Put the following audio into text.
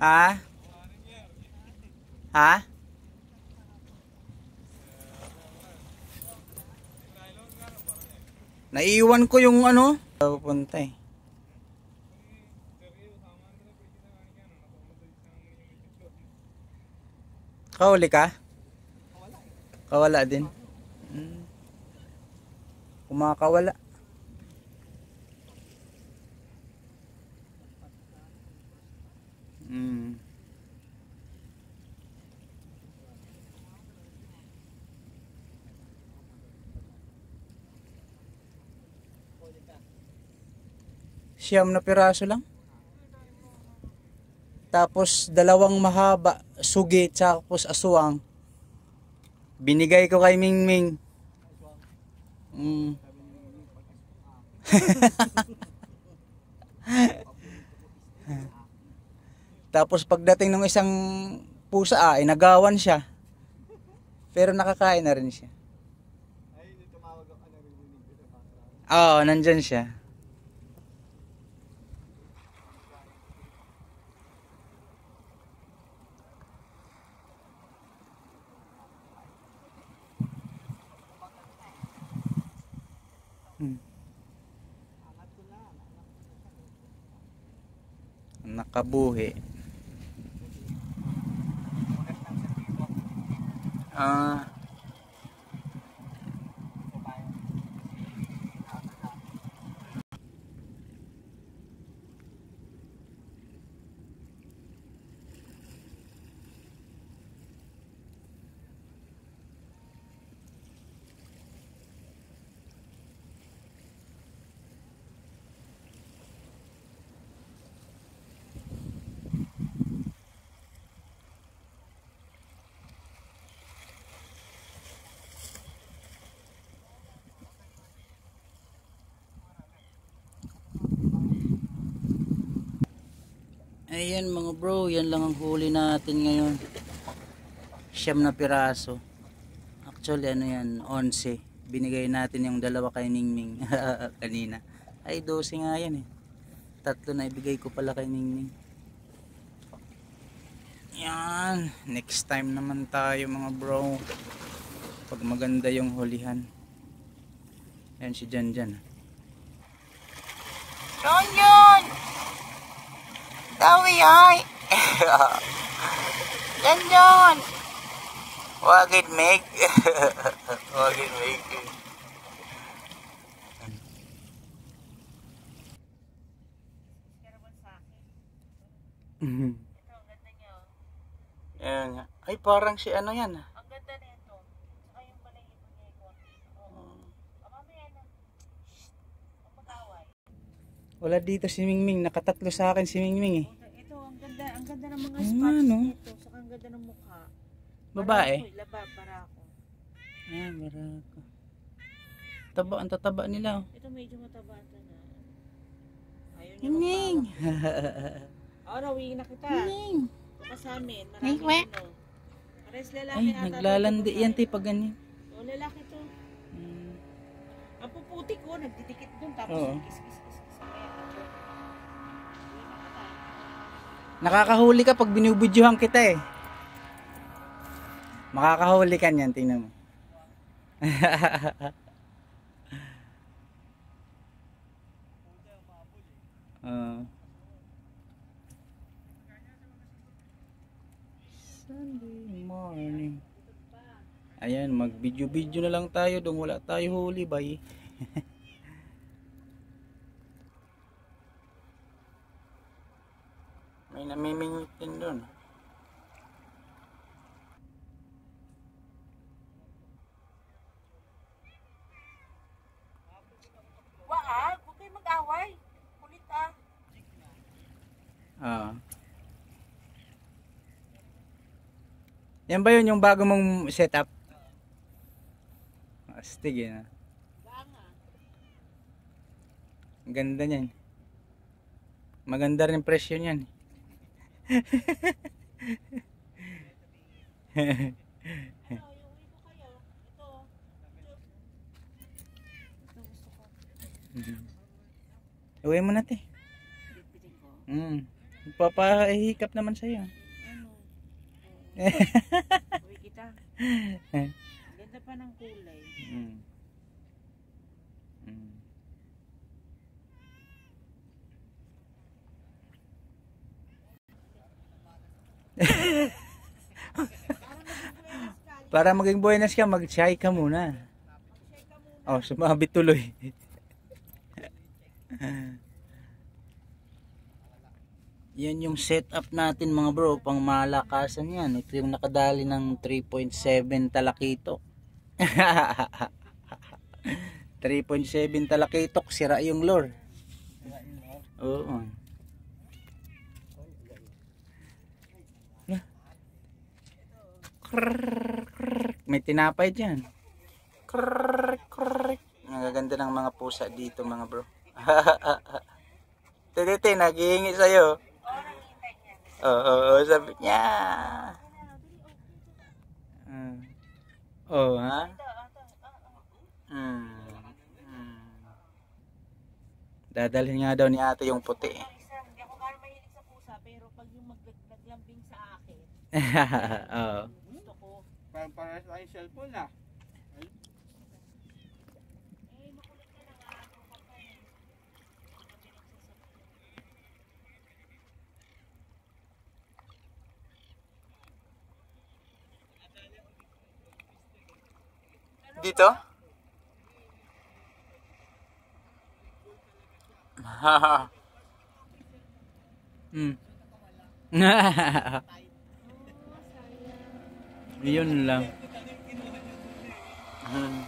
Ha? Ha? Naiiwan ko yung ano. Pupunta eh. Kahuli ka? Kawala din. Kumakawala. Siyam na piraso lang. Tapos dalawang mahaba, sugi, tapos aswang. Binigay ko kay Mingming. Tapos pagdating ng isang pusa, inagawan siya. Pero nakakain na rin siya. Oo, nandyan siya. Nakabuhi. Ayan mga bro, yan lang ang huli natin ngayon. Siyam na piraso. Actually ano yan, 11. Binigay natin yung dalawa kay Ningning kanina. Ay 12 nga yan eh. 3 na ibigay ko pala kay Ningning. Yan, next time naman tayo mga bro. Pag maganda yung hulihan. Yan si Janjan. Janjan! Tawi ay! Janjan! Wagit make. Wagit make. Ito, ang ganda niya. Ayan nga. Ay, parang si ano yan. Ang ganda nito. Saka yung balahibo niya yung konti. Oo. Mamaya na. Ang mag-away. Wala dito si Mingming. Nakatatlo sa akin si Mingming eh. Ito, ang ganda ng mga spots nito. Saka ang ganda ng mukha. Babae? Laba, barako. Ah, barako. Taba, ang tataba nila. Ito medyo mataba na. Ayaw niya Mingming! Uwi na kita. Mingming! Ito ka sa amin. Maraming ano. Pares lalaki Ay, naglalandi yan tayo pag ganyan. O, lalaki to. Ang puputi ko, nagdidikit dun. Tapos kis-kis-kis. Nakakahuli ka pag binubudyohan kita eh. Makakahuli ka niyan, tingnan mo. Sunday morning. Ayan, mag-video-video na lang tayo dong wala tayo huli, bay. May namimingwit din doon. Wag kayo mag-away. Kulit ah. Yan ba yun yung bago mong setup? Astig yun. Ang ganda niyan. Maganda rin presyo niyan. Uwi mo natin. Papahikap naman sa'yo. Ano? Uwi kita. Ganda pa ng kulay. Mm. Mm. Para maging buenas ka, mag-chai ka muna. Oh, sumabit tuloy. Yan yung setup natin mga bro, pang malakasan yan. Ito yung nakadali ng 3.7 talakitok. 3.7 talakitok, sira yung lure. Oo. May tinapay dyan. Nagaganda ng mga pusa dito mga bro. Titi, naghihingi sa'yo. Oo, sabi niya. Oh, ha? Dadalhin nga daw ni ate yung puti. Hindi ako kaya mahilig sa pusa, pero pag yung naglambing sa akin, Oo. gusto ko. Parang para sa cellphone ah. Makulit ka na nga ako kapag Dito? Hmm. Yun lang. Hmm.